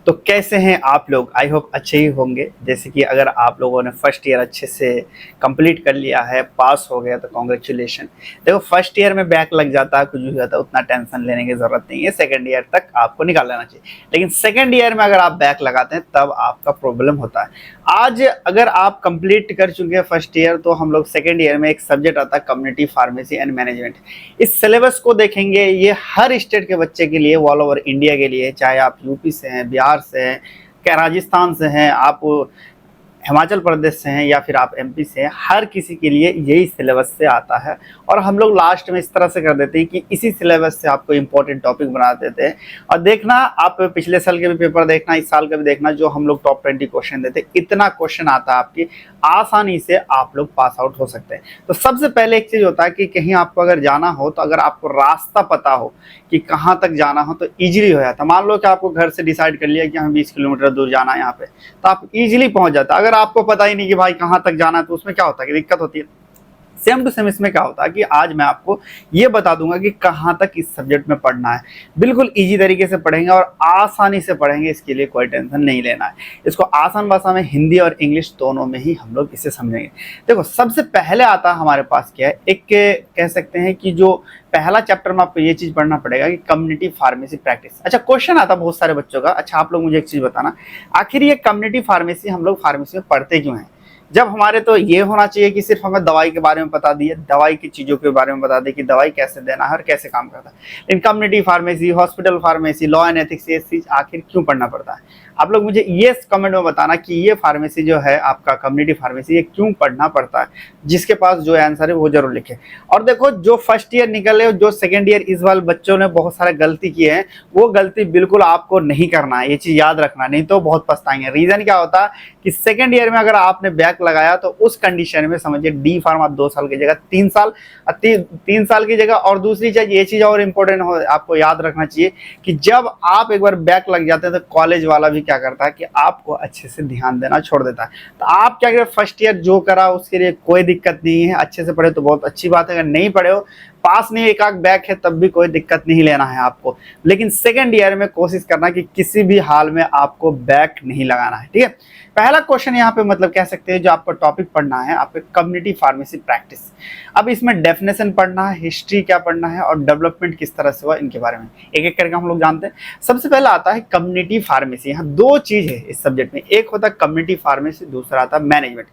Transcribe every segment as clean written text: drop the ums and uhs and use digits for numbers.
तो कैसे हैं आप लोग? आई होप अच्छे ही होंगे। जैसे कि अगर आप लोगों ने फर्स्ट ईयर अच्छे से कंप्लीट कर लिया है, पास हो गया, तो कॉन्ग्रेचुलेशन। देखो, फर्स्ट ईयर में बैक लग जाता है, कुछ भी जाता है, उतना टेंशन लेने की जरूरत नहीं है। सेकंड ईयर तक आपको निकाल लेना चाहिए। लेकिन सेकंड ईयर में अगर आप बैक लगाते हैं तब आपका प्रॉब्लम होता है। आज अगर आप कंप्लीट कर चुके हैं फर्स्ट ईयर, तो हम लोग सेकंड ईयर में एक सब्जेक्ट आता है कम्युनिटी फार्मेसी एंड मैनेजमेंट। इस सिलेबस को देखेंगे, ये हर स्टेट के बच्चे के लिए, ऑल ओवर इंडिया के लिए, चाहे आप यूपी से हैं, बिहार से हैं, क्या राजस्थान से हैं, आप हिमाचल प्रदेश से हैं, या फिर आप एमपी से हैं, हर किसी के लिए यही सिलेबस से आता है। और हम लोग लास्ट में इस तरह से कर देते हैं कि इसी सिलेबस से आपको इंपॉर्टेंट टॉपिक बना देते हैं। और देखना, आप पिछले साल के भी पेपर देखना, इस साल का भी देखना, जो हम लोग टॉप 20 क्वेश्चन देते हैं, इतना क्वेश्चन आता है आपकी, आसानी से आप लोग पास आउट हो सकते हैं। तो सबसे पहले एक चीज होता है कि कहीं आपको अगर जाना हो, तो अगर आपको रास्ता पता हो कि कहाँ तक जाना हो, तो इजीली हो जाता है। मान लो कि आपको घर से डिसाइड कर लिया कि हमें 20 किलोमीटर दूर जाना है यहाँ पे, तो आप इजीली पहुंच जाता है। अगर आपको पता ही नहीं कि भाई कहाँ तक जाना है, तो उसमें क्या होता है कि दिक्कत होती है। सेम टू सेम इसमें क्या होता है कि आज मैं आपको ये बता दूंगा कि कहाँ तक इस सब्जेक्ट में पढ़ना है। बिल्कुल इजी तरीके से पढ़ेंगे और आसानी से पढ़ेंगे, इसके लिए कोई टेंशन नहीं लेना है। इसको आसान भाषा में, हिंदी और इंग्लिश दोनों में ही हम लोग इसे समझेंगे। देखो, सबसे पहले आता है हमारे पास क्या है, एक कह सकते हैं कि जो पहला चैप्टर में आपको ये चीज पढ़ना पड़ेगा कि कम्युनिटी फार्मेसी प्रैक्टिस। अच्छा, क्वेश्चन आता है बहुत सारे बच्चों का। अच्छा, आप लोग मुझे एक चीज बताना, आखिर ये कम्युनिटी फार्मेसी हम लोग फार्मेसी में पढ़ते क्यों हैं? जब हमारे तो ये होना चाहिए कि सिर्फ हमें दवाई के बारे में बता दिए, दवाई की चीज़ों के बारे में बता दें कि दवाई कैसे देना है और कैसे काम करता है। लेकिन community pharmacy, hospital pharmacy, law and ethics, ये चीज़ आखिर क्यों पढ़ना पड़ता है? आप लोग मुझे ये कमेंट में बताना कि ये फार्मेसी जो है आपका कम्युनिटी फार्मेसी, ये क्यों पढ़ना पड़ता है। जिसके पास जो आंसर है वो जरूर लिखे। और देखो, जो फर्स्ट ईयर निकले, जो सेकेंड ईयर इस बार बच्चों ने बहुत सारे गलती किए हैं, वो गलती बिल्कुल आपको नहीं करना है। ये चीज़ याद रखना, नहीं तो बहुत पछताएंगे। रीज़न क्या होता है कि सेकेंड ईयर में अगर आपने बैक लगाया, तो उस कंडीशन में समझिए डी फार्मा 2 साल की जगह 3 साल, 3 साल की जगह। और दूसरी चीज, ये चीज और इम्पोर्टेंट हो, आपको याद रखना चाहिए कि जब आप एक बार बैक लग जाते हैं, तो कॉलेज वाला भी क्या करता है कि आपको अच्छे से ध्यान देना छोड़ देता है। तो आप क्या करें, फर्स्ट ईयर जो करा उसके लिए कोई दिक्कत नहीं है, अच्छे से पढ़े तो बहुत अच्छी बात है। अगर नहीं पढ़े हो, पास नहीं, एक आध बैक है, तब भी कोई दिक्कत नहीं लेना है आपको। लेकिन सेकंड ईयर में कोशिश करना कि किसी भी हाल में आपको बैक नहीं लगाना है, ठीक है। पहला क्वेश्चन यहाँ पे मतलब कह सकते हैं जो आपका टॉपिक पढ़ना है, आपके कम्युनिटी फार्मेसी प्रैक्टिस। अब इसमें डेफिनेशन पढ़ना है, हिस्ट्री क्या पढ़ना है, और डेवलपमेंट किस तरह से हुआ, इनके बारे में एक एक करके हम लोग जानते हैं। सबसे पहले आता है कम्युनिटी फार्मेसी। यहाँ दो चीज है इस सब्जेक्ट में, एक होता है कम्युनिटी फार्मेसी, दूसरा आता है मैनेजमेंट।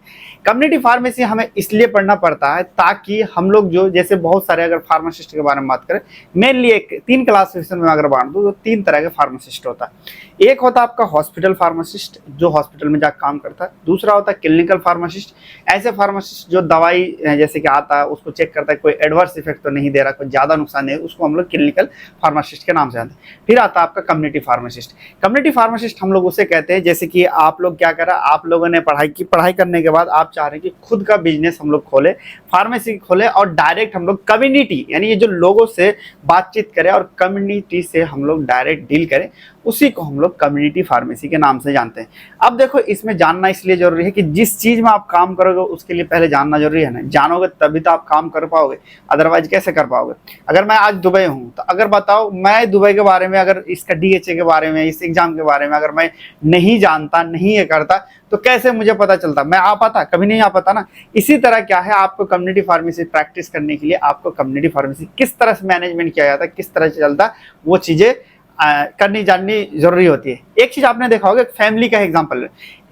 कम्युनिटी फार्मेसी हमें इसलिए पढ़ना पड़ता है ताकि हम लोग जो, जैसे बहुत सारे अगर फार्मासिस्ट के बारे में बात करें, मेनली एक 3 क्लासिफिकेशन में अगर बांट दूं तो 3 तरह के फार्मासिस्ट होता है। एक होता है आपका हॉस्पिटल फार्मासिस्ट, जो हॉस्पिटल में जाकर काम करता है। दूसरा होता है क्लिनिकल फार्मासिस्ट, ऐसे फार्मासिस्ट जो दवाई जैसे कि आता है उसको चेक करता है, कोई एडवर्स इफेक्ट तो नहीं दे रहा, कोई ज्यादा नुकसान नहीं, उसको हम लोग क्लिनिकल फार्मासिस्ट के नाम से जानते हैं। फिर आता है आपका कम्युनिटी फार्मासिस्ट। कम्युनिटी फार्मासिस्ट हम लोग उसे कहते हैं, जैसे कि आप लोग क्या करा, आप लोगों ने पढ़ाई करने के बाद आप चाह रहे हैं कि खुद का बिजनेस हम लोग खोले, फार्मेसी खोले, और डायरेक्ट हम लोग कम्युनिटी, यानी ये जो लोगों से बातचीत करें और कम्युनिटी से हम लोग डायरेक्ट डील करें, उसी को हम लोग कम्युनिटी फार्मेसी के नाम से जानते हैं। अब देखो, इसमें जानना इसलिए जरूरी है कि जिस चीज में आप काम करोगे उसके लिए पहले जानना जरूरी है ना। जानोगे तभी तो आप काम कर पाओगे, अदरवाइज कैसे कर पाओगे। अगर मैं आज दुबई हूँ, तो अगर बताओ मैं दुबई के बारे में, अगर इसका डीएचए के बारे में, इस एग्जाम के बारे में अगर मैं नहीं जानता, नहीं ये करता, तो कैसे मुझे पता चलता? मैं आ पाता? कभी नहीं आ पाता ना। इसी तरह क्या है, आपको कम्युनिटी फार्मेसी प्रैक्टिस करने के लिए आपको कम्युनिटी फार्मेसी किस तरह से मैनेजमेंट किया जाता है, किस तरह से चलता, वो चीजें करनी जाननी जरूरी होती है। एक चीज आपने देखा होगा, फैमिली का एग्जांपल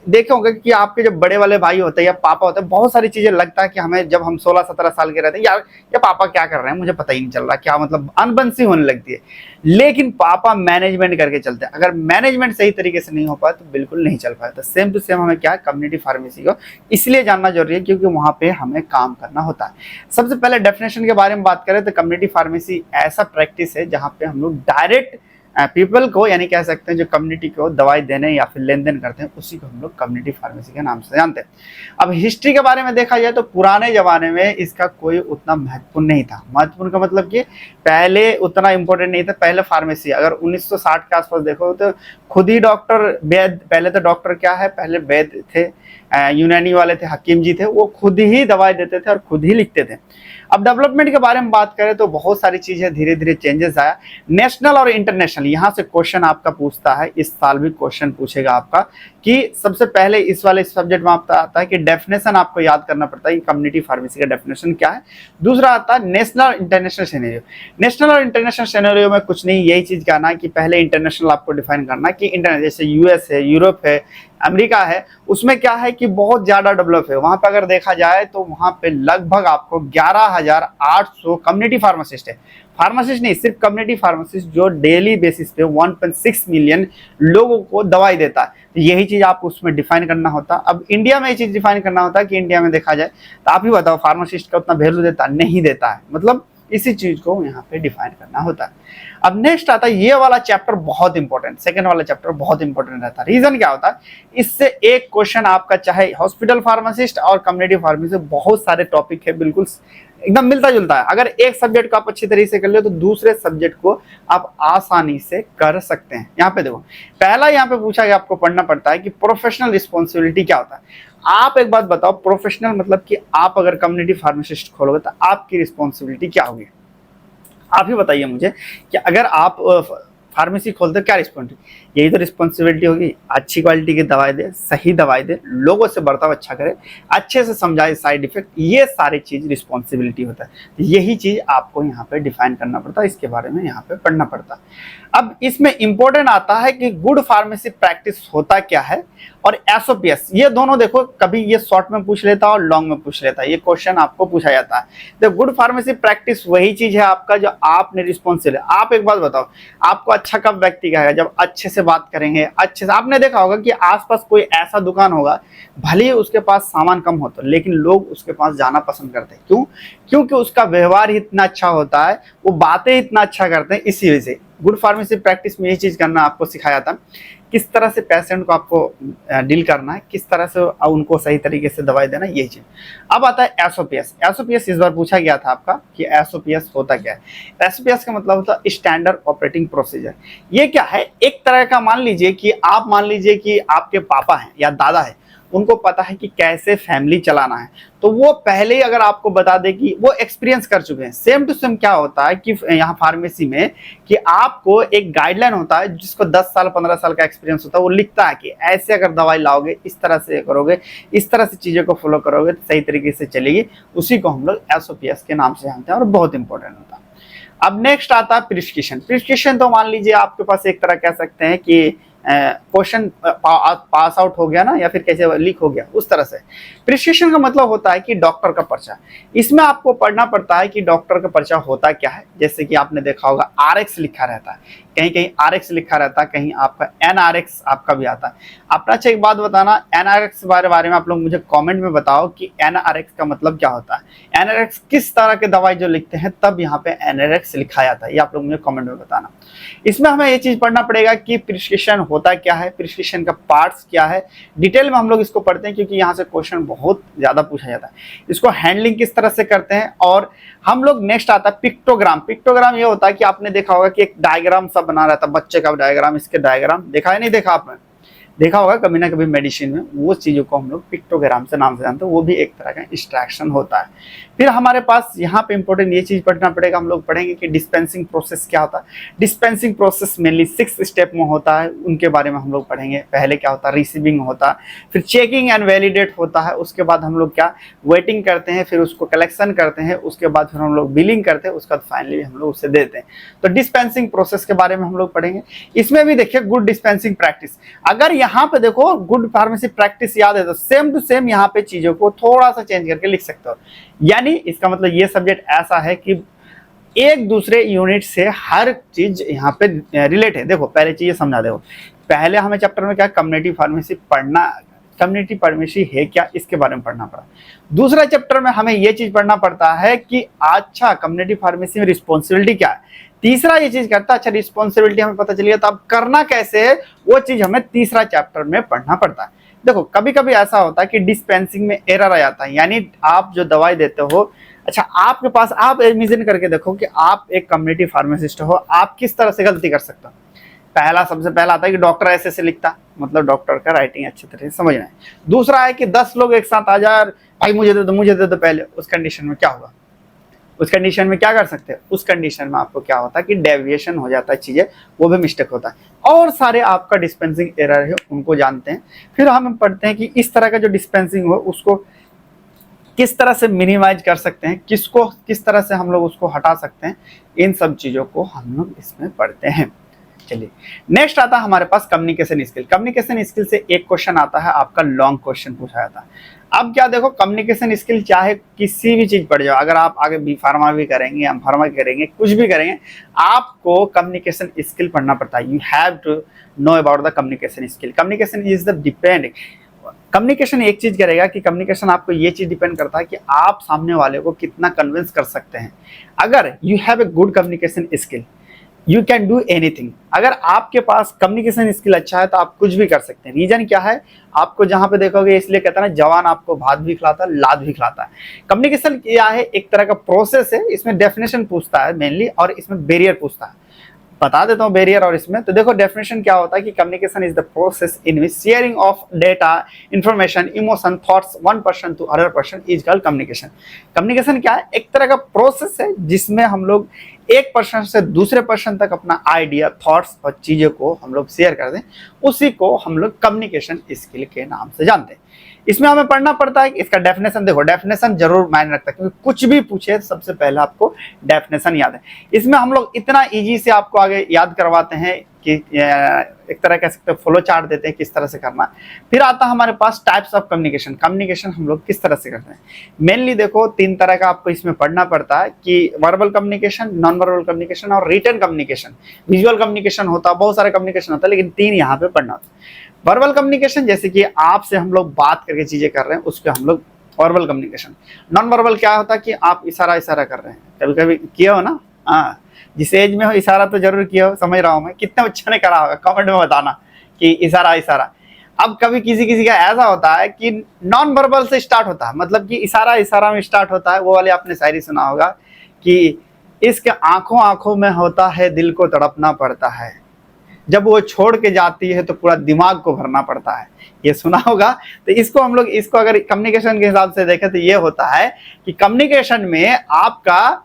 देखे होंगे कि आपके जो बड़े वाले भाई होते हैं या पापा होते हैं, बहुत सारी चीजें लगता है कि हमें, जब हम 16-17 साल के रहते हैं, यार ये पापा क्या कर रहे हैं, मुझे पता ही नहीं चल रहा, क्या मतलब, अनबंसी होने लगती है। लेकिन पापा मैनेजमेंट करके चलते हैं। अगर मैनेजमेंट सही तरीके से नहीं हो पाया तो बिल्कुल नहीं चल पाया। तो सेम टू सेम हमें क्या, कम्युनिटी फार्मेसी को इसलिए जानना जरूरी है क्योंकि वहां पे हमें काम करना होता है। सबसे पहले डेफिनेशन के बारे में बात करें तो कम्युनिटी फार्मेसी ऐसा प्रैक्टिस है जहाँ पे हम लोग डायरेक्ट पीपल को, यानी कह सकते हैं जो कम्युनिटी को दवाई देने या फिर लेन देन करते हैं, उसी को हम लोग कम्युनिटी फार्मेसी के नाम से जानते हैं। अब हिस्ट्री के बारे में देखा जाए तो पुराने जमाने में इसका कोई उतना महत्वपूर्ण नहीं था। महत्वपूर्ण का मतलब कि पहले उतना इंपॉर्टेंट नहीं था। पहले फार्मेसी अगर 1960 के आसपास देखो तो खुद ही डॉक्टर वैद, पहले तो डॉक्टर क्या है, पहले वैद थे, यूनानी वाले थे, हकीम जी थे, वो खुद ही दवाई देते थे और खुद ही लिखते थे। अब डेवलपमेंट के बारे में बात करें तो बहुत सारी चीजें धीरे धीरे चेंजेस आया। नेशनल और इंटरनेशनल डेफिनेशन, यहाँ से क्वेश्चन आपका पूछता है, इस साल भी क्वेश्चन पूछेगा आपका कि सबसे पहले इस वाले सब्जेक्ट में आपका आता है कि डेफिनेशन आपको याद करना पड़ता है कि कम्युनिटी फार्मेसी का डेफिनेशन क्या है। दूसरा आता है नेशनल इंटरनेशनल सिनेरियो। नेशनल और इंटरनेशनल सिनेरियो में कुछ नहीं, यही चीज कहना है कि पहले इंटरनेशनल आपको डिफाइन करना कि इंटरनेशनल जैसे यूएस है, यूरोप है, अमेरिका है, उसमें क्या है कि बहुत ज्यादा डेवलप है। वहां पे अगर देखा जाए तो वहां पे लगभग आपको 11,800 कम्युनिटी फार्मासिस्ट है। फार्मासिस्ट नहीं, सिर्फ कम्युनिटी फार्मासिस्ट जो डेली बेसिस पे 1.6 मिलियन लोगों को दवाई देता है। तो यही चीज आप उसमें डिफाइन करना होता। अब इंडिया में ये चीज डिफाइन करना होता है कि इंडिया में देखा जाए तो आप ही बताओ फार्मासिस्ट का उतना वैल्यू देता नहीं देता है, मतलब इसी चीज को यहाँ पे डिफाइन करना होता है। अब नेक्स्ट आता है ये वाला चैप्टर बहुत इंपॉर्टेंट, सेकंड वाला चैप्टर बहुत इंपॉर्टेंट रहता है। रीजन क्या होता है, इससे एक क्वेश्चन आपका चाहे हॉस्पिटल फार्मासिस्ट और कम्युनिटी फार्मेसी, बहुत सारे टॉपिक है, बिल्कुल एकदम मिलता जुलता है। अगर एक सब्जेक्ट को आप अच्छी तरीके से कर ले तो दूसरे सब्जेक्ट को आप आसानी से कर सकते हैं। यहाँ पे देखो, पहला यहाँ पे पूछा गया, आपको पढ़ना पड़ता है कि प्रोफेशनल रिस्पॉन्सिबिलिटी क्या होता है। आप एक बात बताओ, प्रोफेशनल मतलब कि आप अगर कम्युनिटी फार्मासिस्ट खोलोगे तो आपकी रिस्पॉन्सिबिलिटी क्या होगी, आप ही बताइए मुझे कि अगर आप फार्मेसी खोलते क्या रिस्पॉन्सिबिलिटी, यही तो रिस्पॉन्सिबिलिटी होगी, अच्छी क्वालिटी की दवाई दे, सही दवाई दे, लोगों से बर्ताव अच्छा करे, अच्छे से समझाए साइड इफेक्ट, ये सारी चीज रिस्पॉन्सिबिलिटी होता है। यही चीज आपको यहाँ पे डिफाइन करना पड़ता है, इसके बारे में यहाँ पे पढ़ना पड़ता है। अब इसमें इंपॉर्टेंट आता है कि गुड फार्मेसी प्रैक्टिस होता क्या है और एसओपीएस, ये दोनों देखो, कभी ये शॉर्ट में पूछ लेता है और लॉन्ग में पूछ लेता है, ये क्वेश्चन आपको पूछा जाता है। तो गुड फार्मेसी प्रैक्टिस वही चीज है आपका जो आपने रिस्पॉन्सिबल है। आप एक बात बताओ, आपको अच्छा कब व्यक्ति कहेगा, जब अच्छे से बात करेंगे, अच्छे से। आपने देखा होगा कि आसपास कोई ऐसा दुकान होगा, भले ही उसके पास सामान कम हो तो, लेकिन लोग उसके पास जाना पसंद करते हैं। क्यों? क्योंकि उसका व्यवहार ही इतना अच्छा होता है, वो बातें इतना अच्छा करते हैं। इसी वजह से गुड फार्मेसी प्रैक्टिस में ये चीज करना आपको सिखाया था, किस तरह से पेशेंट को आपको डील करना है, किस तरह से उनको सही तरीके से दवाई देना, यही चीज। अब आता है एसओपीएस। एसओपीएस इस बार पूछा गया था आपका कि एसओपीएस होता क्या है। एसओपीएस का मतलब होता है स्टैंडर्ड ऑपरेटिंग प्रोसीजर। ये क्या है, एक तरह का मान लीजिए कि आपके पापा हैं या दादा है, उनको पता है कि कैसे फैमिली चलाना है, तो वो पहले ही अगर आपको बता दे कि वो एक्सपीरियंस कर चुके हैं। सेम टू सेम क्या होता है कि यहाँ फार्मेसी में कि आपको एक गाइडलाइन होता है, जिसको 10 साल 15 साल का एक्सपीरियंस होता है, वो लिखता है कि ऐसे अगर दवाई लाओगे, इस तरह से करोगे, इस तरह से चीज़ों को फॉलो करोगे तो सही तरीके से चलेगी। उसी को हम लोग एसओपीएस के नाम से जानते हैं और बहुत इंपॉर्टेंट होता है। अब नेक्स्ट आता है प्रिस्क्रिप्शन। प्रिस्क्रिप्शन तो मान लीजिए आपके पास एक तरह कह सकते हैं कि क्वेश्चन पास आउट हो गया ना, या फिर कैसे लीक हो गया, उस तरह से। प्रिस्क्रिप्शन का मतलब होता है कि डॉक्टर का पर्चा। इसमें आपको पढ़ना पड़ता है कि डॉक्टर का पर्चा होता क्या है। जैसे कि आपने देखा होगा आरएक्स लिखा रहता है, कहीं कहीं आरएक्स लिखा रहता है, कहीं आपका एनआरएक्स आपका भी आता है। अपना अच्छा एक बात बताना, एनआरएक्स के बारे में आप लोग मुझे कमेंट में बताओ कि एनआरएक्स का मतलब क्या होता है। एनआरएक्स किस तरह के दवाई जो लिखते हैं तब यहाँ पे एनआरएक्स लिखा जाता है, ये आप लोग मुझे कमेंट में बताना। इसमें हमें ये चीज पढ़ना पड़ेगा कि प्रिस्क्रिप्शन होता क्या है, प्रिस्क्रिप्शन का पार्ट्स क्या है, डिटेल में हम लोग इसको पढ़ते हैं क्योंकि यहाँ से क्वेश्चन बहुत ज्यादा पूछा जाता है। इसको हैंडलिंग किस तरह से करते हैं, और हम लोग नेक्स्ट आता है पिक्टोग्राम। पिक्टोग्राम ये होता है कि आपने देखा होगा कि एक डायग्राम सा बना रहता है, बच्चे का डायग्राम, इसके डायग्राम देखा है नहीं देखा आपने, देखा होगा कभी ना कभी मेडिसिन में, वो चीजों को हम लोग पिक्टोग्राम से नाम से जानते हैं। वो भी एक तरह का इंस्ट्रक्शन होता है। फिर हमारे पास यहाँ पे इंपॉर्टेंट ये चीज पढ़ना पड़ेगा, हम लोग पढ़ेंगे कि डिस्पेंसिंग प्रोसेस क्या होता है। डिस्पेंसिंग प्रोसेस मेनली 6 स्टेप में होता है, उनके बारे में हम लोग पढ़ेंगे। पहले क्या होता है, रिसीविंग होता है, फिर चेकिंग एंड वैलिडेट होता है, उसके बाद हम लोग क्या वेटिंग करते हैं, फिर उसको कलेक्शन करते हैं, उसके बाद फिर हम लोग बिलिंग करते हैं, उसके बाद फाइनली हम लोग उसे देते हैं। तो डिस्पेंसिंग प्रोसेस के बारे में हम लोग पढ़ेंगे। इसमें भी देखिए गुड डिस्पेंसिंग प्रैक्टिस, अगर यहाँ पे देखो गुड फार्मेसी प्रैक्टिस याद है तो सेम टू सेम यहाँ पे चीजों को थोड़ा सा चेंज करके लिख सकते हो। यानी इसका मतलब ये सब्जेक्ट ऐसा है कि एक दूसरे यूनिट से हर चीज यहाँ पे रिलेट है। देखो पहले चीज समझा दो, पहले हमें चैप्टर में क्या कम्युनिटी फार्मेसी पढ़ना, कम्युनिटी फार्मेसी है क्या, इसके बारे में पढ़ना पड़ा। दूसरा चैप्टर में हमें ये चीज पढ़ना पड़ता है कि अच्छा कम्युनिटी फार्मेसी में रिस्पॉन्सिबिलिटी क्या है। तीसरा ये चीज करता है, अच्छा रिस्पॉन्सिबिलिटी हमें पता चली है तो अब करना कैसे है, वो चीज हमें तीसरा चैप्टर में पढ़ना पड़ता है। देखो कभी कभी ऐसा होता है कि डिस्पेंसिंग में एरर आ जाता है, यानी आप जो दवाई देते हो, अच्छा आपके पास, आप इमेजिन करके देखो कि आप एक कम्युनिटी फार्मासिस्ट हो, आप किस तरह से गलती कर सकते हो। सबसे पहला आता है कि डॉक्टर ऐसे से लिखता, मतलब डॉक्टर का राइटिंग अच्छी तरह से समझना है। दूसरा है कि 10 लोग एक साथ आ जाए, भाई मुझे दे दो पहले, उस कंडीशन में क्या होगा, उस कंडीशन में क्या कर सकते हैं, उस कंडीशन में आपको क्या होता है कि डेविएशन हो जाता है, चीजें वो भी मिस्टेक होता है। और सारे आपका डिस्पेंसिंग एरर है उनको जानते हैं। फिर हम पढ़ते हैं कि इस तरह का जो डिस्पेंसिंग हो उसको किस तरह से मिनिमाइज कर सकते हैं, किसको किस तरह से हम लोग उसको हटा सकते हैं, इन सब चीजों को हम लोग इसमें पढ़ते हैं। चलिए नेक्स्ट आता है हमारे पास कम्युनिकेशन स्किल। कम्युनिकेशन स्किल से एक क्वेश्चन आता है आपका, लॉन्ग क्वेश्चन पूछा जाता है। अब क्या देखो, कम्युनिकेशन स्किल चाहे किसी भी चीज पढ़ जाओ, अगर आप आगे बी फार्मा भी करेंगे, एम फार्मा करेंगे, कुछ भी करेंगे, आपको कम्युनिकेशन स्किल पढ़ना पड़ता है। You have to know about the communication skill. Communication is the depend, communication एक चीज करेगा कि कम्युनिकेशन आपको ये चीज डिपेंड करता है कि आप सामने वाले को कितना कन्विंस कर सकते हैं। अगर you have a good communication skill you can do anything. अगर आपके पास कम्युनिकेशन स्किल अच्छा है तो आप कुछ भी कर सकते हैं। रीजन क्या है, आपको जहां पे देखोगे, इसलिए कहता है ना, जवान आपको भात भी खिलाता है, लाद भी खिलाता है। कम्युनिकेशन क्या है, एक तरह का प्रोसेस है। इसमें डेफिनेशन पूछता है मेनली, और इसमें बैरियर पूछता है। बता देता हूँ बैरियर और इसमें। तो देखो डेफिनेशन क्या होता है कि communication is the process in which sharing of data, information, emotion, thoughts one person to other person is called communication. Communication क्या है, एक तरह का प्रोसेस है जिसमें हम लोग एक पर्सन से दूसरे पर्सन तक अपना आइडिया, थॉट्स और चीजों को हम लोग शेयर कर दें, उसी को हम लोग कम्युनिकेशन स्किल के नाम से जानते हैं। इसमें हमें पढ़ना पड़ता है कि इसका डेफिनेशन, देखो डेफिनेशन जरूर मायने रखता है, क्योंकि कुछ भी पूछे सबसे पहले आपको डेफिनेशन याद है। इसमें हम लोग इतना इजी से आपको आगे याद करवाते हैं कि एक तरह कह सकते हैं फ्लो चार्ट देते हैं किस तरह से करना। फिर आता है हमारे पास टाइप्स ऑफ कम्युनिकेशन। कम्युनिकेशन हम लोग किस तरह से करते हैं, मेनली देखो 3 तरह का आपको इसमें पढ़ना पड़ता है कि verbal communication, non verbal communication और रिटन कम्युनिकेशन। विजुअल कम्युनिकेशन होता है, बहुत सारे कम्युनिकेशन होता है, लेकिन 3 यहाँ पे पढ़ना होता है। वर्बल कम्युनिकेशन जैसे कि आपसे हम लोग बात करके चीजें कर रहे हैं, उसको हम लोग वर्बल कम्युनिकेशन। नॉन वर्बल क्या होता है कि आप इशारा कर रहे हैं, कभी कभी किया हो ना, हाँ, जिस एज में हो इशारा तो जरूर किया हो, समझ रहा हूं मैं, कितने बच्चों ने करा होगा कमेंट में बताना कि इशारा। अब कभी किसी किसी का ऐसा होता है कि नॉन वर्बल से स्टार्ट होता है, मतलब कि इशारा में स्टार्ट होता है। वो वाले आपने शायरी सुना होगा कि इसके आंखों आंखों में होता है, दिल को तड़पना पड़ता है, जब वो छोड़ के जाती है तो पूरा दिमाग को भरना पड़ता है। ये सुना होगा। तो इसको हम लोग, इसको अगर कम्युनिकेशन के हिसाब से देखें तो ये होता है कि कम्युनिकेशन में आपका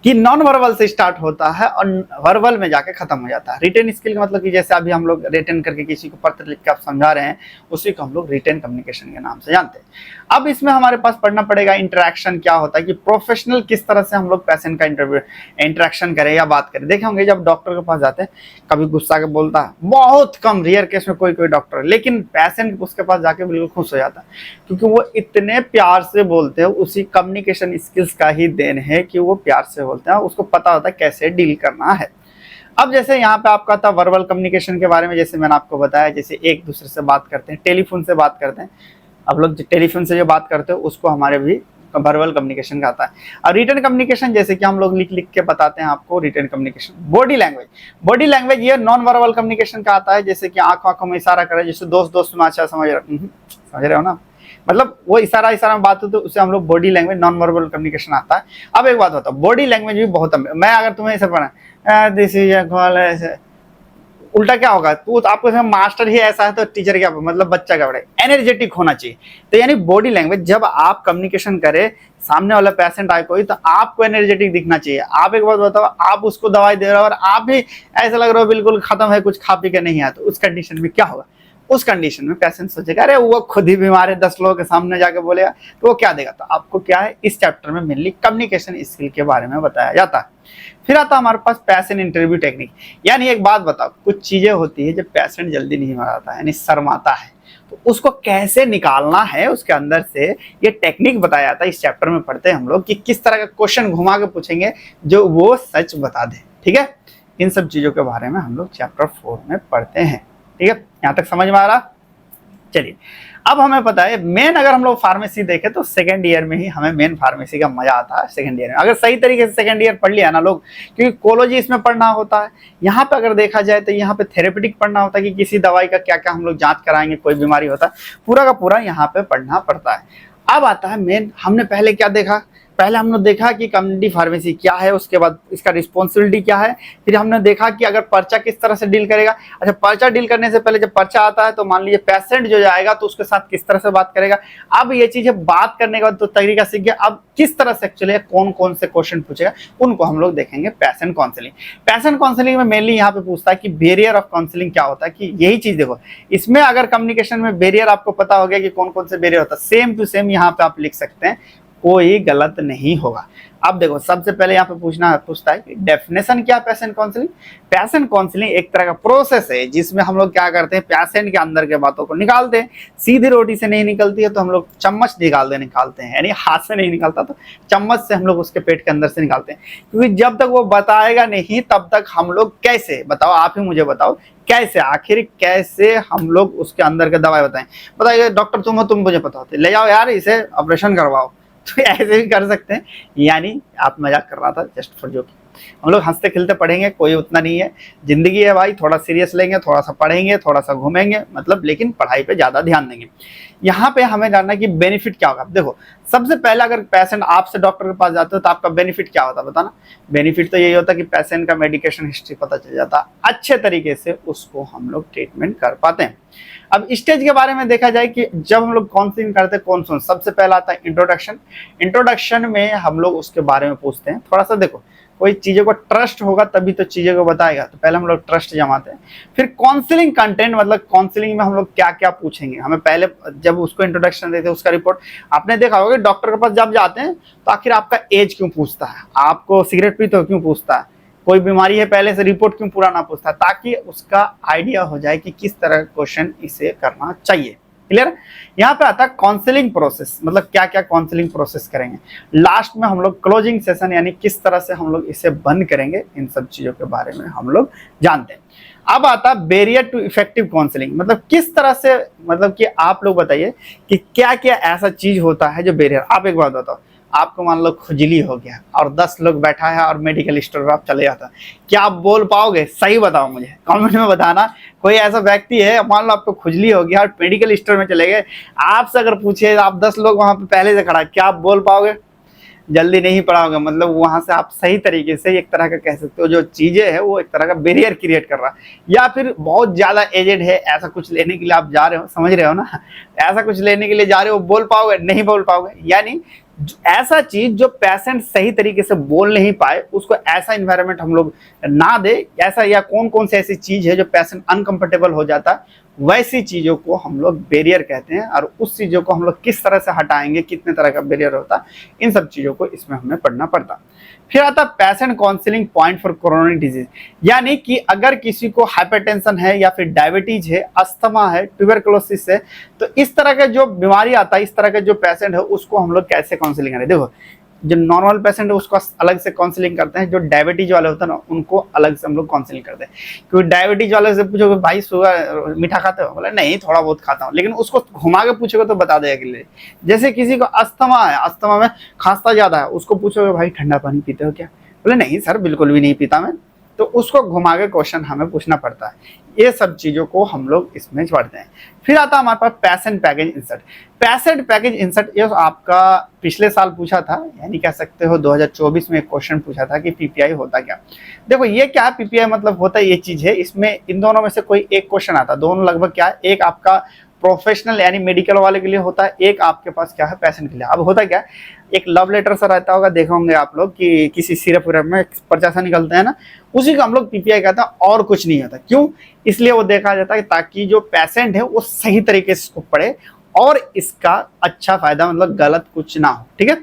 कि नॉन वर्बल से स्टार्ट होता है और वर्बल में जाके खत्म हो जाता है। रिटन स्किल का मतलब कि जैसे अभी हम लोग रिटन करके किसी को पत्र लिख के आप समझा रहे हैं, उसी को हम लोग रिटन कम्युनिकेशन के नाम से जानते हैं। अब इसमें हमारे पास पढ़ना पड़ेगा इंटरेक्शन क्या होता है, कि प्रोफेशनल किस तरह से हम लोग पेशेंट का इंटरेक्शन करें या बात करें। देखे होंगे जब डॉक्टर के पास जाते हैं, कभी गुस्सा के बोलता है, बहुत कम रेयर केस में कोई डॉक्टर, लेकिन पेशेंट उसके पास जाके बिल्कुल खुश हो जाता है, क्योंकि वो इतने प्यार से बोलते हैं। उसी कम्युनिकेशन स्किल्स का ही देन है कि वो प्यार से बोलते हैं, उसको पता होता है कैसे डील करना है। अब जैसे यहाँ पे आपका था वर्बल कम्युनिकेशन के बारे में, जैसे मैंने आपको बताया, जैसे एक दूसरे से बात करते हैं, टेलीफोन से बात करते हैं। अब लोग टेलीफोन से जो बात करते हो उसको हमारे भी वर्बल कम्युनिकेशन का आता है। और रिटन कम्युनिकेशन जैसे कि हम लोग लिख के बताते हैं आपको, रिटन कम्युनिकेशन। बॉडी लैंग्वेज ये नॉन वर्बल कम्युनिकेशन का आता है, जैसे कि आंखों में इशारा करे, जैसे दोस्त में अच्छा समझ रहे हो ना, मतलब वो इशारा में बात हो तो उसे हम लोग body language, non verbal communication आता है। अब एक बात होता है, बॉडी लैंग्वेज भी बहुत, मैं अगर तुम्हें ऐसे पढ़ा दिस इज अ कॉल, उल्टा क्या होगा, तो आपको मास्टर ही ऐसा है तो टीचर क्या, मतलब बच्चा क्या पढ़े, एनर्जेटिक होना चाहिए। तो यानी बॉडी लैंग्वेज, जब आप कम्युनिकेशन करें, सामने वाला पेशेंट आए कोई, तो आपको एनर्जेटिक दिखना चाहिए। आप एक बात बताओ, आप उसको दवाई दे रहे हो और आप भी ऐसा लग रहा हो बिल्कुल खत्म है, कुछ खा पी के नहीं आया, तो उस कंडीशन में क्या होगा, उस कंडीशन में पेशेंट सोचेगा अरे वो खुद ही बीमार है, 10 लोगों के सामने जाके बोलेगा, तो वो क्या देगा। तो आपको क्या है, इस चैप्टर में मेनली कम्युनिकेशन स्किल के बारे में बताया जाता है। फिर आता है हमारे पास पेशेंट इंटरव्यू टेक्निक। यानी एक बात बताओ, कुछ चीजें होती है जब पेशेंट जल्दी नहीं आता है, यानी शर्माता है, तो उसको कैसे निकालना है उसके अंदर से, ये टेक्निक बताया जाता है। इस चैप्टर में पढ़ते हैं हम लोग कि किस तरह का क्वेश्चन घुमा के पूछेंगे जो वो सच बता दे। ठीक है, इन सब चीजों के बारे में हम लोग चैप्टर 4 में पढ़ते हैं। ठीक है, यहाँ तक समझ में आ रहा। चलिए, अब हमें पता है मेन, अगर हम लोग फार्मेसी देखें तो सेकंड ईयर में ही हमें मेन फार्मेसी का मजा आता है। सेकंड ईयर में अगर सही तरीके से सेकंड ईयर पढ़ लिया ना लोग, क्योंकि कोलोजी इसमें पढ़ना होता है। यहाँ पे अगर देखा जाए तो यहाँ पे थेरेपेटिक पढ़ना होता है कि किसी दवाई का क्या क्या हम लोग जांच कराएंगे, कोई बीमारी होता है, पूरा का पूरा यहाँ पे पढ़ना पड़ता है। अब आता है मेन, हमने पहले क्या देखा, पहले हमने देखा कि कम्युनिटी फार्मेसी क्या है, उसके बाद इसका रिस्पॉन्सिबिलिटी क्या है, फिर हमने देखा कि अगर पर्चा किस तरह से डील करेगा। अच्छा, पर्चा डील करने से पहले जब पर्चा आता है तो मान लीजिए पेशेंट जो जाएगा तो उसके साथ किस तरह से बात करेगा। अब ये चीजें बात करने का तो तरीका सीख गया, अब किस तरह से एक्चुअली कौन कौन से क्वेश्चन पूछेगा उनको हम लोग देखेंगे पेशेंट काउंसलिंग। पेशेंट काउंसलिंग में मेनली यहाँ पे पूछता है कि बैरियर ऑफ काउंसलिंग क्या होता है, कि यही चीज देखो, इसमें अगर कम्युनिकेशन में बैरियर आपको पता हो गया कि कौन कौन से बैरियर होता है, सेम टू सेम यहाँ पे आप लिख सकते हैं, कोई गलत नहीं होगा। अब देखो, सबसे पहले यहाँ पे पूछता है कि डेफिनेशन क्या है पेशेंट काउंसलिंग। पेशेंट काउंसलिंग एक तरह का प्रोसेस है जिसमें हम लोग क्या करते हैं, पेशेंट के अंदर के बातों को निकालते हैं। सीधी रोटी से नहीं निकलती है तो हम लोग चम्मच निकालते हैं, यानी हाथ से नहीं निकलता तो चम्मच से हम लोग उसके पेट के अंदर से निकालते हैं, क्योंकि जब तक वो बताएगा नहीं तब तक हम लोग कैसे, बताओ आप ही मुझे बताओ कैसे, आखिर कैसे हम लोग उसके अंदर के दवाई बताइए डॉक्टर तुम हो, तुम मुझे पता होते, ले जाओ यार इसे ऑपरेशन करवाओ, तो ऐसे भी कर सकते हैं। यानी आप मजाक कर रहा था, जस्ट फॉर जोक। हम लोग हंसते खिलते पढ़ेंगे, कोई उतना नहीं है, जिंदगी है भाई, थोड़ा सीरियस लेंगे, थोड़ा सा पढ़ेंगे, थोड़ा सा घूमेंगे, मतलब लेकिन पढ़ाई पे ज्यादा ध्यान देंगे। यहाँ पे हमें जानना है कि बेनिफिट क्या होगा। देखो, सबसे पहले अगर पेशेंट आपसे डॉक्टर के पास जाते हो तो आपका बेनिफिट क्या होता है बताना। बेनिफिट तो यही होता है कि पेशेंट का मेडिकेशन हिस्ट्री पता चल जाता, अच्छे तरीके से उसको हम लोग ट्रीटमेंट कर पाते हैं। अब स्टेज के बारे में देखा जाए कि जब हम लोग काउंसलिंग करते हैं कौन सबसे पहला आता है इंट्रोडक्शन। इंट्रोडक्शन में हम लोग उसके बारे में पूछते हैं, थोड़ा सा देखो, कोई चीजों को ट्रस्ट होगा तभी तो चीजों को बताएगा, तो पहले हम लोग ट्रस्ट जमाते हैं। फिर काउंसलिंग कंटेंट, मतलब काउंसलिंग में हम लोग क्या क्या पूछेंगे, हमें पहले जब उसको इंट्रोडक्शन देते हैं उसका रिपोर्ट, आपने देखा होगा डॉक्टर के पास जब जाते हैं तो आखिर आपका एज क्यों पूछता है, आपको सिगरेट पीते हो क्यों पूछता है, कोई बीमारी है पहले से रिपोर्ट क्यों पूरा ना पूछता है, ताकि उसका आइडिया हो जाए कि किस तरह का क्वेश्चन इसे करना चाहिए। क्लियर। यहाँ पे आता है काउंसलिंग प्रोसेस, मतलब क्या क्या काउंसलिंग प्रोसेस करेंगे। लास्ट में हम लोग क्लोजिंग सेशन, यानी किस तरह से हम लोग इसे बंद करेंगे, इन सब चीजों के बारे में हम लोग जानते हैं। अब आता है बैरियर टू इफेक्टिव काउंसलिंग, मतलब किस तरह से, मतलब कि आप लोग बताइए कि क्या क्या ऐसा चीज होता है जो बैरियर। आप एक बात बताओ, आपको मान लो खुजली हो गया और 10 लोग बैठा है और मेडिकल स्टोर पर आप चले जाता, क्या आप बोल पाओगे? सही बताओ मुझे, कमेंट में बताना। कोई ऐसा व्यक्ति है, मान लो आपको खुजली हो गया और मेडिकल स्टोर में चले गए, आपसे अगर पूछे, आप 10 लोग वहां पे पहले से खड़ा, क्या आप बोल पाओगे? जल्दी नहीं पढ़ाओगे। मतलब वहां से आप सही तरीके से एक तरह का कह सकते हो, जो चीजें है वो एक तरह का बैरियर क्रिएट कर रहा है। या फिर बहुत ज्यादा एजेड है, ऐसा कुछ लेने के लिए आप जा रहे हो, समझ रहे हो ना, ऐसा कुछ लेने के लिए जा रहे हो, बोल पाओगे? नहीं बोल पाओगे। यानी ऐसा चीज जो पेशेंट सही तरीके से बोल नहीं पाए, उसको ऐसा इन्वायरमेंट हम लोग ना दे, ऐसा, या कौन कौन सी ऐसी चीज है जो पेशेंट अनकंफर्टेबल हो जाता है, वैसी चीजों को हम लोग बैरियर कहते हैं। और उस चीजों को हम लोग किस तरह से हटाएंगे, कितने तरह का बैरियर होता है, इन सब चीजों को इसमें हमें पढ़ना पड़ता। फिर आता patient counselling point for coronary disease, यानी कि अगर किसी को हाइपरटेंशन है या फिर डायबिटीज है, अस्थमा है, ट्यूबरकुलोसिस है, तो इस तरह का जो बीमारी आता है, इस तरह का जो पेशेंट है, उसको हम लोग कैसे काउंसलिंग करें। देखो, जो नॉर्मल पेशेंट है उसको अलग से काउंसलिंग करते हैं, जो डायबिटीज वाले होते हैं ना उनको अलग से हम लोग काउंसलिंग करते हैं। क्योंकि डायबिटीज वाले से पूछोगे भाई शुगर मीठा खाते हो, बोले नहीं थोड़ा बहुत खाता हूँ, लेकिन उसको घुमा के पूछोगे तो बता देगा कि ले। जैसे किसी को अस्थमा है, अस्थमा में खांसता ज्यादा है, उसको पूछोगे भाई ठंडा पानी पीते हो क्या, बोले नहीं सर बिल्कुल भी नहीं पीता मैं, तो उसको घुमा के क्वेश्चन हमें पूछना पड़ता है। ये सब चीजों को हम लोग इसमें पढ़ते हैं। फिर आता है हमारे पास patient package insert. Patient package insert ये आपका पिछले साल पूछा था, यानी कह सकते हो 2024 में एक क्वेश्चन पूछा था कि पीपीआई होता क्या। देखो ये क्या है, पीपीआई मतलब होता है ये चीज है, इसमें इन दोनों में से कोई एक क्वेश्चन आता है। दोनों लगभग क्या है, एक आपका प्रोफेशनल यानी मेडिकल वाले के लिए होता है, एक आपके पास क्या है पेशेंट के लिए। अब होता क्या है, एक लव लेटर सा रहता होगा, देखा होंगे आप लोग कि किसी सिरप विरप में पर्चा सा निकलता है ना, उसी को हम लोग पीपीआई कहते हैं, और कुछ नहीं होता। क्यों? इसलिए वो देखा जाता है ताकि जो पेशेंट है वो सही तरीके से इसको पढ़े और इसका अच्छा फायदा, मतलब गलत कुछ ना हो, ठीक है,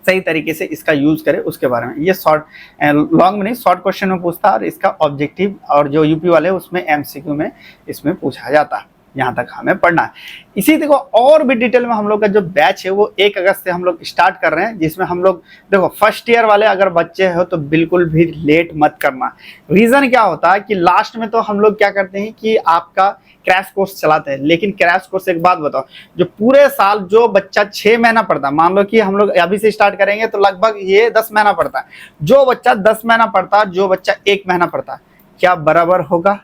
सही तरीके से इसका यूज करे उसके बारे में। ये शॉर्ट लॉन्ग में नहीं, शॉर्ट क्वेश्चन में पूछता है, और इसका ऑब्जेक्टिव और जो यूपी वाले उसमें एमसीक्यू में इसमें पूछा जाता है। यहाँ तक हमें पढ़ना है। इसी देखो और भी डिटेल में हम लोग का जो बैच है वो 1 अगस्त से हम लोग स्टार्ट कर रहे हैं, जिसमें हम लोग देखो फर्स्ट ईयर वाले अगर बच्चे हो तो बिल्कुल भी लेट मत करना। रीजन क्या होता है कि लास्ट में तो हम लोग क्या करते हैं कि आपका क्रैश कोर्स चलाते हैं, लेकिन क्रैश कोर्स एक बात बताओ, जो पूरे साल जो बच्चा 6 महीना पढ़ता है, मान लो कि हम लोग अभी से स्टार्ट करेंगे तो लगभग ये 10 महीना पढ़ता है, जो बच्चा 10 महीना पढ़ता है, जो बच्चा 1 महीना पढ़ता है, क्या बराबर होगा?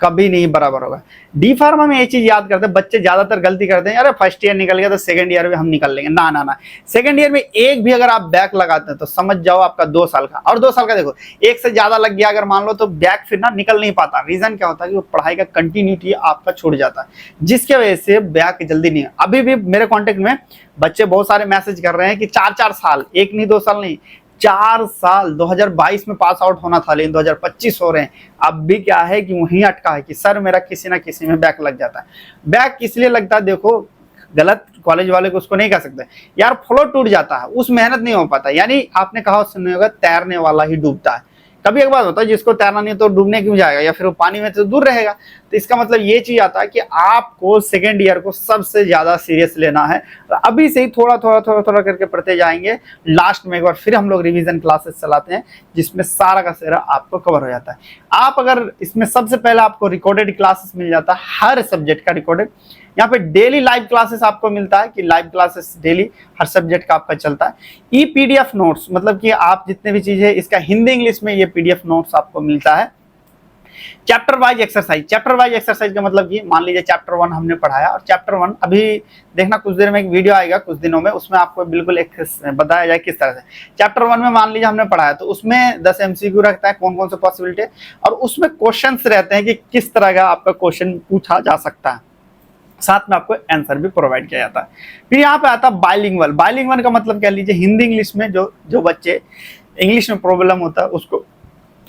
कभी नहीं बराबर होगा। डी फार्मा में ये चीज याद करते हैं, बच्चे ज्यादातर गलती करते हैं, अरे फर्स्ट ईयर निकल गया तो सेकंड ईयर में हम निकल लेंगे। ना ना ना, सेकंड ईयर में एक भी अगर आप बैक लगाते हैं तो समझ जाओ आपका 2 साल का, और 2 साल का देखो एक से ज्यादा लग गया अगर मान लो तो बैक फिर ना निकल नहीं पाता। रीजन क्या होता है कि वो पढ़ाई का कंटिन्यूटी आपका छूट जाता है, जिसकी वजह से बैक जल्दी नहीं। अभी भी मेरे कॉन्टेक्ट में बच्चे बहुत सारे मैसेज कर रहे हैं कि 4-4 साल, 1 नहीं 2 साल नहीं, 4 साल 2022 में पास आउट होना था लेकिन 2025 हो रहे हैं। अब भी क्या है कि वहीं अटका है कि सर मेरा किसी ना किसी में बैक लग जाता है। बैक किस लिए लगता है, देखो गलत कॉलेज वाले को उसको नहीं कह सकते यार, फ्लो टूट जाता है, उस मेहनत नहीं हो पाता। यानी आपने कहा सुनने होगा, तैरने वाला ही डूबता है। कभी एक बात होता है जिसको तैरना नहीं तो डूबने क्यों जाएगा, या फिर वो पानी में तो दूर रहेगा। तो इसका मतलब ये चीज आता है कि आपको सेकेंड ईयर को सबसे ज्यादा सीरियस लेना है, और अभी से ही थोड़ा थोड़ा थोड़ा थोड़ा करके पढ़ते जाएंगे। लास्ट में एक बार फिर हम लोग रिवीजन क्लासेस चलाते हैं जिसमें सारा का सारा आपको कवर हो जाता है। आप अगर इसमें सबसे पहले आपको रिकॉर्डेड क्लासेस मिल जाता है, हर सब्जेक्ट का रिकॉर्डेड। यहाँ पे डेली लाइव क्लासेस आपको मिलता है कि लाइव क्लासेस डेली हर सब्जेक्ट का आपका चलता है। ई पीडीएफ नोट्स, मतलब कि आप जितने भी चीजें इसका हिंदी इंग्लिश में ये पीडीएफ नोट्स आपको मिलता है। Chapter wise exercise, chapter wise exercise का मतलब कि मान लीजिए चैप्टर 1 हमने पढ़ाया, और चैप्टर 1 अभी देखना कुछ देर में एक वीडियो आएगा कुछ दिनों में, उसमें आपको बिल्कुल एक बताया जाए किस तरह से। चैप्टर 1 में मान लीजिए हमने पढ़ाया तो उसमें 10 एमसीक्यू रहता है, कौन कौन से पॉसिबिलिटी है, और उसमें क्वेश्चंस रहते हैं कि किस तरह का आपका क्वेश्चन पूछा जा सकता है, साथ में आपको आंसर भी प्रोवाइड किया जाता है। फिर यहाँ पे आता है बाइलिंगुअल। बाइलिंगुअल का मतलब कह लीजिए हिंदी इंग्लिश में जो बच्चे इंग्लिश में प्रॉब्लम होता है उसको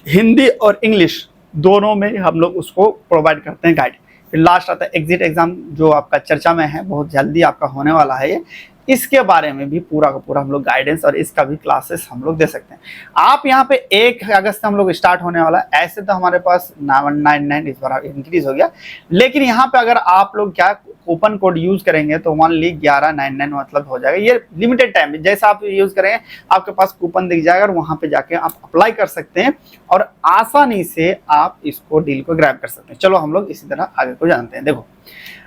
हिंदी और इंग्लिश दोनों में हम लोग उसको प्रोवाइड करते हैं गाइड। फिर लास्ट आता है एग्जिट एग्जाम, जो आपका चर्चा में है, बहुत जल्दी आपका होने वाला है ये। इसके बारे में भी पूरा का पूरा हम लोग गाइडेंस और इसका भी क्लासेस हम लोग दे सकते हैं। आप यहाँ पे 1 अगस्त से हम लोग स्टार्ट होने वाला है। ऐसे तो हमारे पास 999 इस बार इंक्रीज हो गया, लेकिन यहाँ पे अगर आप लोग क्या कूपन कोड यूज करेंगे तो ओनली 1199 मतलब हो जाएगा। ये लिमिटेड टाइम है, जैसा आप यूज करेंगे आपके पास कूपन दिख जाएगा और वहां पे जाके आप अप्लाई कर सकते हैं और आसानी से आप इसको डील को ग्रैब कर सकते हैं। चलो हम लोग इसी तरह आगे को जानते हैं। देखो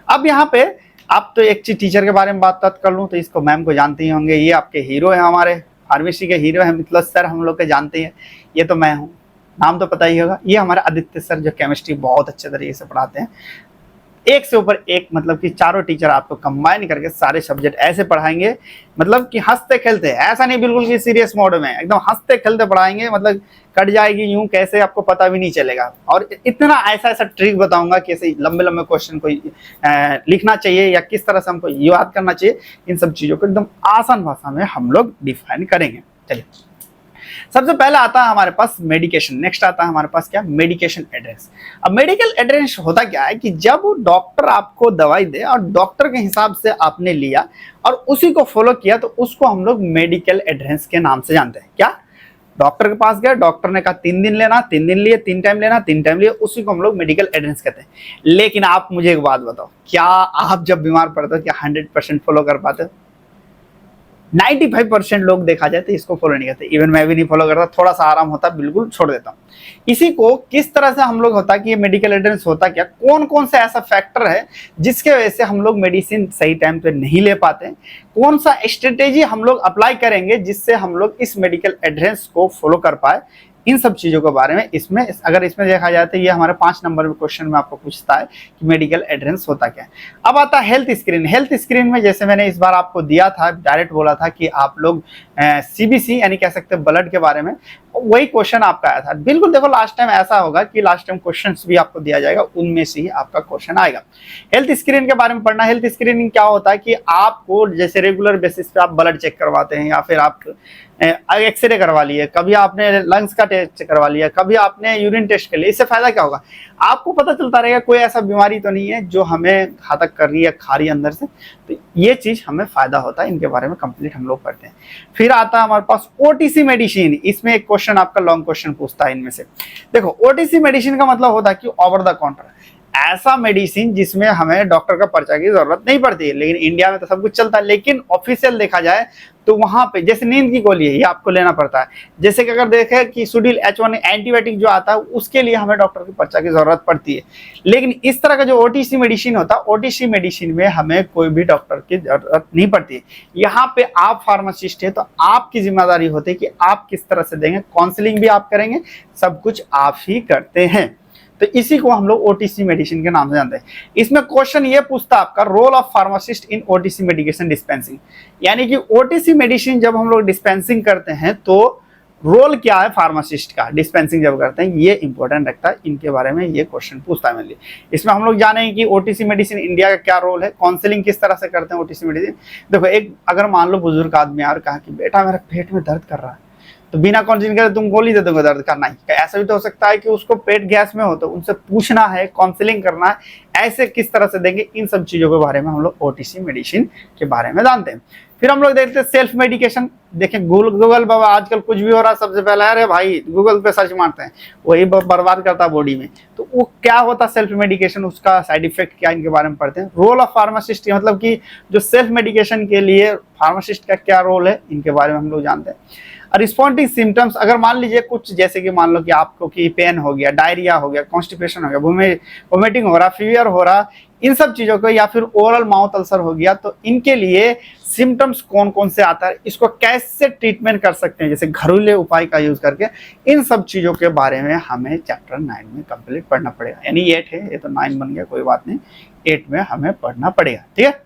अब यहाँ पे आप तो एक चीज टीचर के बारे में बात कर लूँ तो इसको मैम को जानते ही होंगे, ये आपके हीरो है, हमारे फार्मेसी के हीरो है मिथिलेश सर, हम लोग के जानते हैं। ये तो मैं हूँ, नाम तो पता ही होगा। ये हमारे आदित्य सर जो केमिस्ट्री बहुत अच्छे तरीके से पढ़ाते हैं, एक से ऊपर एक, मतलब कि चारों टीचर आपको कंबाइन करके सारे सब्जेक्ट ऐसे पढ़ाएंगे, मतलब कि हंसते खेलते, ऐसा नहीं बिल्कुल कि सीरियस मोड में, एकदम हंसते खेलते पढ़ाएंगे, मतलब कट जाएगी यूं कैसे आपको पता भी नहीं चलेगा। और इतना ऐसा ट्रिक बताऊंगा कि ऐसे लंबे लंबे क्वेश्चन को लिखना चाहिए या किस तरह से हमको याद करना चाहिए, इन सब चीजों को एकदम आसान भाषा में हम लोग डिफाइन करेंगे। चलिए सबसे पहले आता है हमारे पास मेडिकेशन, नेक्स्ट आता है हमारे पास क्या, मेडिकेशन एड्रेस। अब मेडिकल एड्रेस होता क्या है कि जब डॉक्टर आपको दवाई दे और डॉक्टर के हिसाब से आपने लिया और उसी को फॉलो किया तो उसको हम लोग मेडिकल एड्रेस के नाम से जानते हैं। क्या, डॉक्टर के पास गए, डॉक्टर ने कहा 3 दिन लेना, 3 दिन लिए, 3 टाइम लेना, 3 टाइम लिए, उसी को हम लोग मेडिकल एड्रेस कहते हैं। लेकिन आप मुझे एक बात बताओ, क्या आप जब बीमार पड़ते हो क्या 100% फॉलो कर पाते हो? 95% लोग देखा जाए तो इसको फॉलो नहीं करते, इवन मैं भी नहीं फॉलो करता, थोड़ा सा आराम होता बिल्कुल छोड़ देता हूँ। इसी को किस तरह से हम लोग होता कि ये मेडिकल एड्रेस होता क्या, कौन कौन से ऐसा फैक्टर है जिसके वजह से हम लोग मेडिसिन सही टाइम पे नहीं ले पाते, कौन सा स्ट्रेटेजी हम लोग अप्लाई करेंगे जिससे हम लोग इस मेडिकल एड्रेस को फॉलो कर पाए, इन सब चीजों के बारे में इसमें, अगर इसमें देखा जाए तो ये हमारे 5 नंबर में क्वेश्चन में आपको पूछता है कि मेडिकल एड्रेस होता क्या है। अब आता है हेल्थ स्क्रीन। हेल्थ स्क्रीन में जैसे मैंने इस बार आपको दिया था, डायरेक्ट बोला था कि आप लोग सीबीसी यानी कह सकते हैं ब्लड के बारे में, वही क्वेश्चन आपका आया था। बिल्कुल देखो लास्ट टाइम ऐसा होगा कि लास्ट टाइम क्वेश्चंस भी आपको दिया जाएगा, उनमें से ही आपका क्वेश्चन आएगा। हेल्थ स्क्रीन के बारे में पढ़ना। हेल्थ स्क्रीनिंग क्या होता है कि आपको जैसे रेगुलर बेसिस पे आप ब्लड चेक करवाते हैं या फिर आप एक्सरे करवा लिए, कभी आपने लंग्स का टेस्ट करवा लिया, कभी आपने यूरिन टेस्ट कर लिया। इससे फायदा क्या होगा, आपको पता चलता रहेगा कोई ऐसा बीमारी तो नहीं है जो हमें घातक कर रही है, खा रही है अंदर से, तो ये चीज हमें फायदा होता है। इनके बारे में कंप्लीट हम लोग पढ़ते हैं। फिर आता है हमारे पास ओटीसी मेडिसिन। इसमें एक क्वेश्चन आपका लॉन्ग क्वेश्चन पूछता है इनमें से। देखो ओटीसी मेडिसिन का मतलब होता है कि ओवर द काउंटर, ऐसा मेडिसिन जिसमें हमें डॉक्टर का पर्चा की जरूरत नहीं पड़ती है। लेकिन इंडिया में तो सब कुछ चलता है, लेकिन ऑफिशियल देखा जाए तो वहां पे जैसे नींद की गोली है, ये आपको लेना पड़ता है। जैसे कि अगर देखें कि सुडील H1 एंटीबायोटिक जो आता है उसके लिए हमें डॉक्टर के पर्चा की जरूरत पड़ती है। लेकिन इस तरह का जो ओटीसी मेडिसिन होता है, ओटीसी मेडिसिन में हमें कोई भी डॉक्टर की जरूरत नहीं पड़ती है। यहाँ पे आप फार्मासिस्ट है तो आपकी जिम्मेदारी होती है कि आप किस तरह से देंगे, काउंसलिंग भी आप करेंगे, सब कुछ आप ही करते हैं। तो इसी को हम लोग ओटीसी मेडिसिन के नाम से जानते हैं। इसमें क्वेश्चन ये पूछता है आपका, role of pharmacist in OTC medication dispensing, यानी कि ओटीसी मेडिसिन जब हम लोग डिस्पेंसिंग करते हैं तो रोल क्या है फार्मासिस्ट का, डिस्पेंसिंग जब करते हैं, ये इंपॉर्टेंट रखता है। इनके बारे में ये क्वेश्चन पूछता है मेनली। इसमें हम लोग जानेंगे कि ओटीसी मेडिसिन इंडिया का क्या रोल है, काउंसलिंग किस तरह से करते हैं ओटीसी मेडिसिन। देखो, एक अगर मान लो बुजुर्ग आदमी और कहा कि बेटा मेरा पेट में दर्द कर रहा है, तो बिना काउंसलिंग करे तुम गोली दे दोगे दर्द करना ही, ऐसा भी तो हो सकता है कि उसको पेट गैस में हो, तो उनसे पूछना है, काउंसलिंग करना है, ऐसे किस तरह से देंगे, इन सब चीजों के बारे में हम लोग ओटीसी मेडिसिन के बारे में जानते हैं। फिर हम लोग देखते हैं सेल्फ मेडिकेशन। देखें गूगल बाबा आजकल कुछ भी हो रहा है, सबसे पहले अरे भाई गूगल पे सर्च मारते हैं, वही बर्बाद करता है बॉडी में। तो वो क्या होता है सेल्फ मेडिकेशन, उसका साइड इफेक्ट क्या, इनके बारे में पढ़ते हैं। रोल ऑफ फार्मासिस्ट, मतलब कि जो सेल्फ मेडिकेशन के लिए फार्मासिस्ट का क्या रोल है, इनके बारे में हम लोग जानते हैं। रिस्पॉन्डिंग सिम्टम्स, अगर मान लीजिए कुछ, जैसे कि मान लो कि आपको कि पेन हो गया, डायरिया हो गया, कॉन्स्टिपेशन हो गया, वोमिटिंग हो रहा, फीवर हो रहा, इन सब चीजों को, या फिर ओरल माउथ अल्सर हो गया, तो इनके लिए सिम्टम्स कौन कौन से आता है, इसको कैसे ट्रीटमेंट कर सकते हैं, जैसे घरेलू उपाय का यूज करके, इन सब चीजों के बारे में हमें चैप्टर 9 में कंप्लीट पढ़ना पड़ेगा। यानी 8 है, ये तो 9 बन गया, कोई बात नहीं, 8 में हमें पढ़ना पड़ेगा, ठीक है।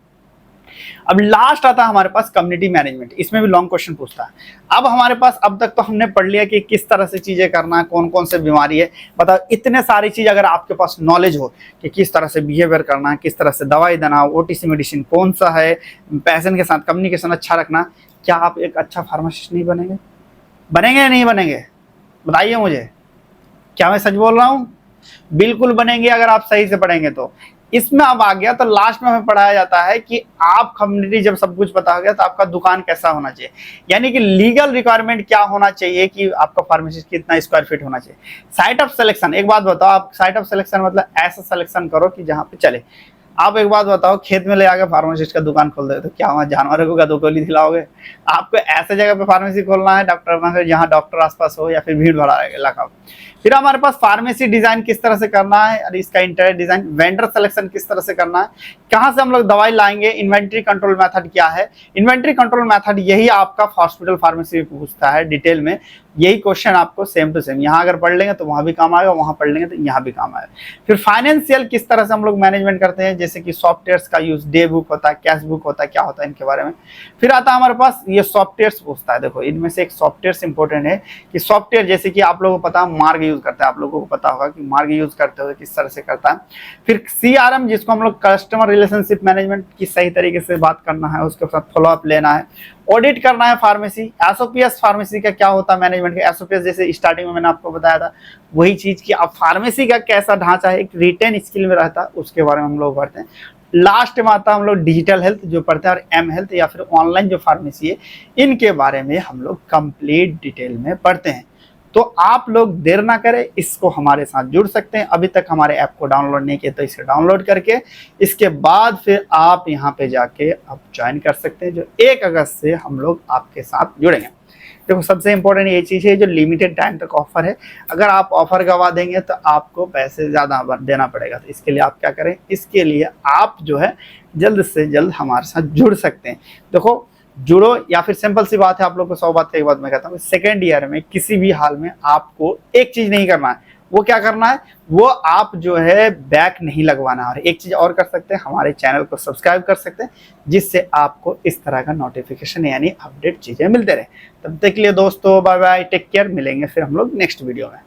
अब लास्ट आता है हमारे पास कम्युनिटी मैनेजमेंट, इसमें भी लॉन्ग क्वेश्चन पूछता है। अब हमारे पास, अब तक तो हमने पढ़ लिया कि किस तरह से चीजें करना है, कौन कौन से बीमारी है, बताओ। इतने सारी चीज अगर आपके पास नॉलेज हो कि किस तरह से बिहेवियर करना है, किस तरह से दवाई देना, ओटीसी मेडिसिन कौन सा है, पेशेंट के साथ कम्युनिकेशन अच्छा रखना, क्या आप एक अच्छा फार्मासिस्ट नहीं बनेंगे? बनेंगे या नहीं बनेंगे, बताइए मुझे। क्या मैं सच बोल रहा हूँ? बिल्कुल बनेंगे, अगर आप सही से पढ़ेंगे तो। इसमें अब आ गया तो लास्ट में हमें पढ़ाया जाता है कि आप कम्युनिटी जब सब कुछ पता हो गया तो आपका दुकान कैसा होना चाहिए, यानी कि लीगल रिक्वायरमेंट क्या होना चाहिए कि आपका फार्मेसी कितना स्क्वायर फीट होना चाहिए। साइट ऑफ सिलेक्शन, एक बात बताओ आप, साइट ऑफ सिलेक्शन मतलब ऐसा सिलेक्शन करो कि जहाँ पे चले। आप एक बात बताओ, खेत में ले आके फार्मेसिस्ट का दुकान खोल दे तो क्या वहाँ जानवरों को गोली दिलाओगे? आपको ऐसे जगह पे फार्मेसी खोलना है, डॉक्टर जहाँ डॉक्टर आसपास हो या फिर भीड़ भाड़ इलाका हो। फिर हमारे पास फार्मेसी डिजाइन किस तरह से करना है और इसका इंटीरियर डिजाइन, वेंडर सिलेक्शन किस तरह से करना है, कहाँ से हम लोग दवाई लाएंगे, इन्वेंट्री कंट्रोल मेथड क्या है। इन्वेंट्री कंट्रोल मेथड यही आपका हॉस्पिटल फार्मेसी पूछता है डिटेल में, यही क्वेश्चन आपको सेम टू सेम, यहाँ अगर पढ़ लेंगे तो वहाँ भी काम आएगा, वहाँ पढ़ लेंगे तो यहाँ भी काम आएगा। फिर फाइनेंशियल किस तरह से हम लोग मैनेजमेंट करते हैं, जैसे कि सॉफ्टवेयर्स का यूज, डे बुक होता है, कैश बुक होता है, क्या होता है, इनके बारे में। फिर आता है हमारे पास ये सॉफ्टवेयर्स पूछता है। देखो इनमें से एक सॉफ्टवेयर इंपॉर्टेंट है कि सॉफ्टवेयर, जैसे कि आप लोगों को पता है मार्ग यूज करते हैं, आप लोगों को पता होगा कि मार्ग यूज करते हुए किस तरह से करता है। फिर CRM, जिसको हम लोग कस्टमर रिलेशनशिप मैनेजमेंट की सही तरीके से बात करना है, उसके साथ फॉलोअप लेना है, ऑडिट करना है फार्मेसी। एसओपीएस फार्मेसी का क्या होता है, मैनेजमेंट का एसओपीएस, जैसे स्टार्टिंग में मैंने आपको बताया था वही चीज कि अब फार्मेसी का कैसा ढांचा है, एक रिटेन स्किल में रहता है, उसके बारे में हम लोग पढ़ते हैं। लास्ट में आता है हम लोग डिजिटल हेल्थ जो पढ़ते हैं, और एम हेल्थ या फिर ऑनलाइन जो फार्मेसी है, इनके बारे में हम लोग कंप्लीट डिटेल में पढ़ते हैं। तो आप लोग देर ना करें, इसको हमारे साथ जुड़ सकते हैं। अभी तक हमारे ऐप को डाउनलोड नहीं किया तो इसे डाउनलोड करके इसके बाद फिर आप यहाँ पे जाके आप ज्वाइन कर सकते हैं, जो 1 अगस्त से हम लोग आपके साथ जुड़ेंगे। देखो सबसे इंपॉर्टेंट ये चीज़ है, जो लिमिटेड टाइम तक ऑफर है, अगर आप ऑफर गवा देंगे तो आपको पैसे ज़्यादा देना पड़ेगा। तो इसके लिए आप क्या करें, इसके लिए आप जो है जल्द से जल्द हमारे साथ जुड़ सकते हैं। देखो जुड़ो, या फिर सिंपल सी बात है, आप लोग को 100 बात का एक बात मैं कहता हूँ, सेकेंड ईयर में किसी भी हाल में आपको एक चीज नहीं करना है। वो क्या करना है, वो आप जो है बैक नहीं लगवाना है। और एक चीज और कर सकते हैं, हमारे चैनल को सब्सक्राइब कर सकते हैं, जिससे आपको इस तरह का नोटिफिकेशन यानी अपडेट चीजें मिलते रहे। तब तक के लिए दोस्तों बाय बाय, टेक केयर, मिलेंगे फिर हम लोग नेक्स्ट वीडियो में।